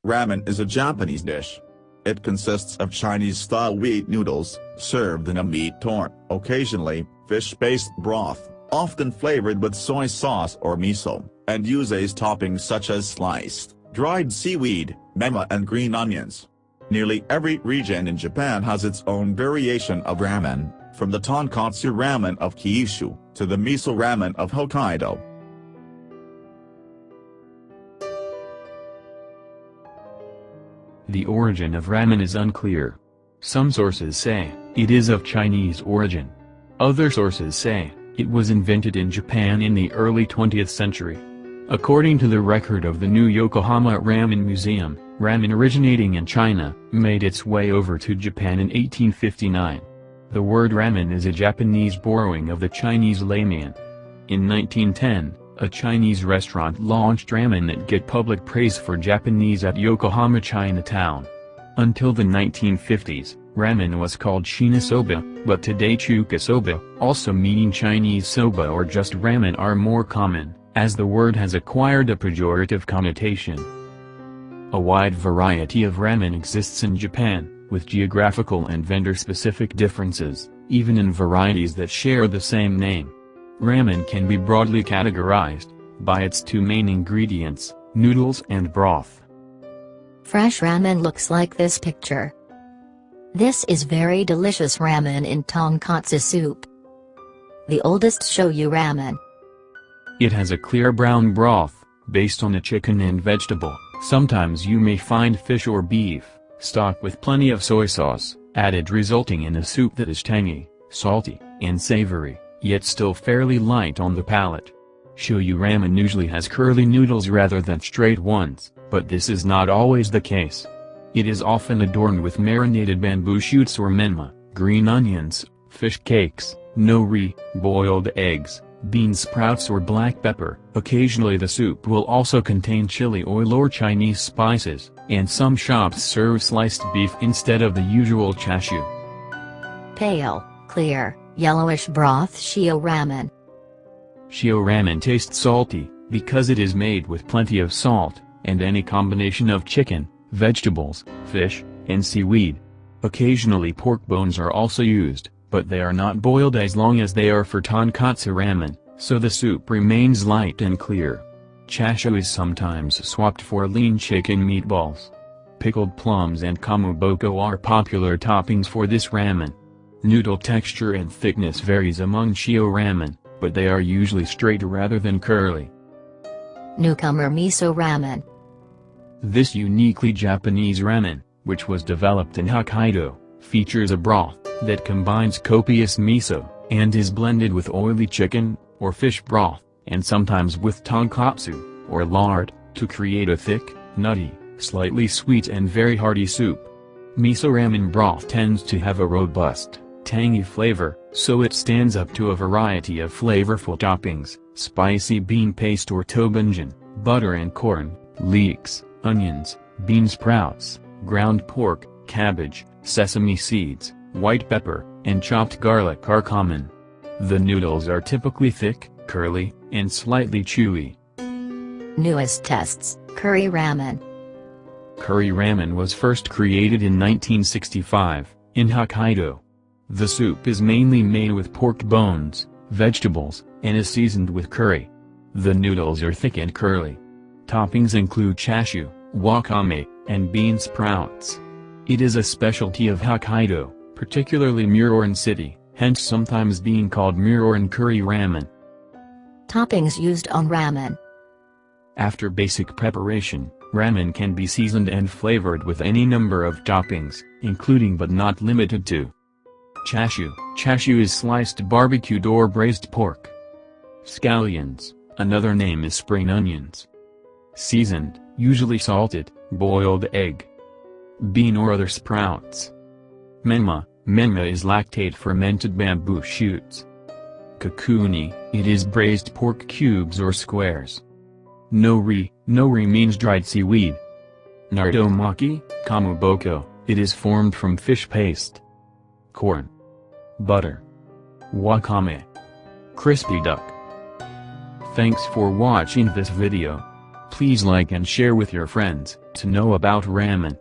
Ramen is a Japanese dish. It consists of Chinese-style wheat noodles, served in a meat or, occasionally, fish-based broth, often flavored with soy sauce or miso, and uses toppings such as sliced, dried seaweed, mema and green onions. Nearly every region in Japan has its own variation of ramen, from the tonkatsu ramen of Kyushu, to the miso ramen of Hokkaido. The origin of ramen is unclear. Some sources say it is of Chinese origin. Other sources say it was invented in Japan in the early 20th century. According to the record of the New Yokohama Ramen Museum, ramen originating in China made its way over to Japan in 1859. The word ramen is a Japanese borrowing of the Chinese ramen. In 1910, a Chinese restaurant launched ramen that get public praise for Japanese at Yokohama Chinatown. Until the 1950s, ramen was called shinasoba, but today chuka soba, also meaning Chinese soba or just ramen, are more common, as the word has acquired a pejorative connotation. A wide variety of ramen exists in Japan, with geographical and vendor-specific differences, even in varieties that share the same name. Ramen can be broadly categorized by its two main ingredients, noodles and broth. Fresh ramen looks like this picture. This is very delicious ramen in tonkatsu soup. The oldest Shio Ramen. It has a clear brown broth, based on a chicken and vegetable. Sometimes you may find fish or beef, stock with plenty of soy sauce, added, resulting in a soup that is tangy, salty, and savory, yet still fairly light on the palate. Shio ramen usually has curly noodles rather than straight ones, but this is not always the case. It is often adorned with marinated bamboo shoots or menma, green onions, fish cakes, nori, boiled eggs, bean sprouts or black pepper. Occasionally the soup will also contain chili oil or Chinese spices, and some shops serve sliced beef instead of the usual chashu. Pale, clear, yellowish broth Shio Ramen. Shio ramen tastes salty, because it is made with plenty of salt, and any combination of chicken, vegetables, fish, and seaweed. Occasionally pork bones are also used, but they are not boiled as long as they are for tonkatsu ramen, so the soup remains light and clear. Chashu is sometimes swapped for lean chicken meatballs. Pickled plums and kamaboko are popular toppings for this ramen. Noodle texture and thickness varies among Shio ramen, but they are usually straight rather than curly. Newcomer Miso Ramen. This uniquely Japanese ramen, which was developed in Hokkaido, features a broth that combines copious miso, and is blended with oily chicken, or fish broth, and sometimes with tonkatsu, or lard, to create a thick, nutty, slightly sweet and very hearty soup. Miso ramen broth tends to have a robust, tangy flavor, so it stands up to a variety of flavorful toppings, spicy bean paste or tobanjin, butter and corn, leeks, onions, bean sprouts, ground pork, cabbage, sesame seeds, white pepper, and chopped garlic are common. The noodles are typically thick, curly, and slightly chewy. Newest tests, Curry Ramen. Curry ramen was first created in 1965, in Hokkaido. The soup is mainly made with pork bones, vegetables, and is seasoned with curry. The noodles are thick and curly. Toppings include chashu, wakame, and bean sprouts. It is a specialty of Hokkaido, particularly Muroran City, hence sometimes being called Muroran curry ramen. Toppings used on ramen. After basic preparation, ramen can be seasoned and flavored with any number of toppings, including but not limited to chashu. Chashu is sliced barbecued or braised pork. Scallions, another name is spring onions. Seasoned, usually salted, boiled egg. Bean or other sprouts. Menma is lactate fermented bamboo shoots. Kakuni, it is braised pork cubes or squares. Nori means dried seaweed. Nardomaki, kamaboko, it is formed from fish paste. Corn. Butter. Wakame. Crispy duck. Thanks for watching this video. Please like and share with your friends. To know about ramen,